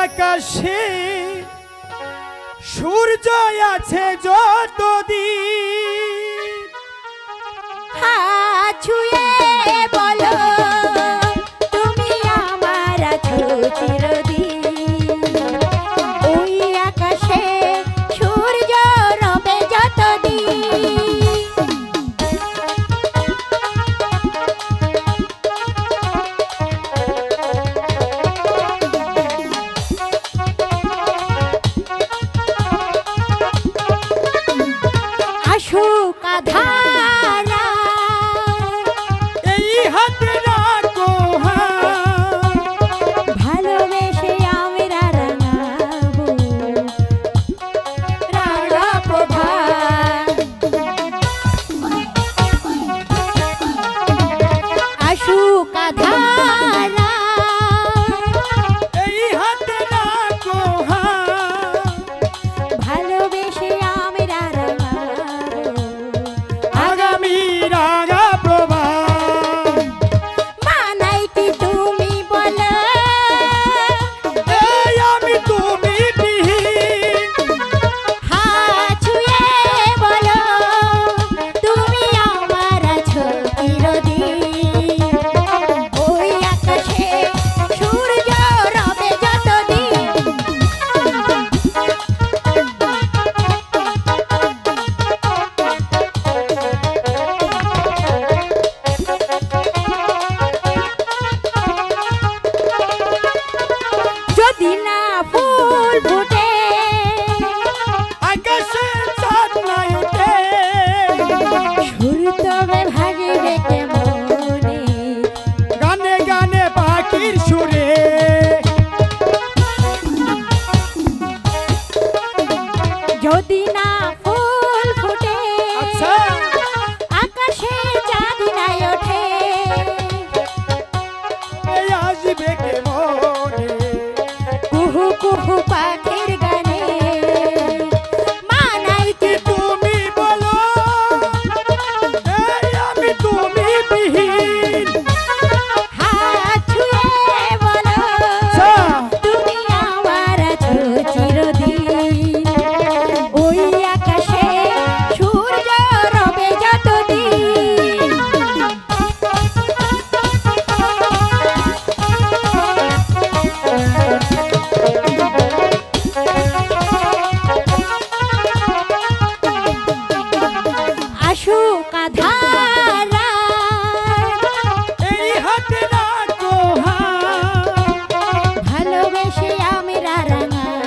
আকাশে সূর্য আছে যতদিন হাত ছুঁয়ে বলো তুমি আমার আছো চিরদিন। ওই আকাশে সূর্য রবে যতদিন। আসুক আধারা এই হাতে রাখো ভালোবেসে আমরা রাঙাবো রাঙা প্রভাত। আসুক আধারা এই হাতে রাখো ভালোবেসে আমরা রাঙাবো আগামী রাঙা প্রভাত। মানাই কি তুমি বলো এই আমি তুমি বিহীন হাত ছুঁয়ে বলো তুমি আমার আছো চিরদিন। ওই আকাশে সূর্য রবে যতদিন। যদি না ফুল ফুটে আকাশে চাঁদ নাই ওঠে সুর তবে ভাগিবে কেমনে গানে গানে পাখির সুরে যদি না ফুল ফুটে আচ্ছা আকাশে চাঁদ নাই ওঠে এই আসবে কে মনে কুহু কুহু পাখির গানে মানাই কি তুমি বলো এই আমি তুমি বিহীন হাত ছুঁয়ে বলো তুমি আমার আছো চিরদিন। ওই আকাশে সূর্য রবে যতদিন। আসুক আধারা এই হাতে রাখো ভালোবেসে আমরা রাঙাবো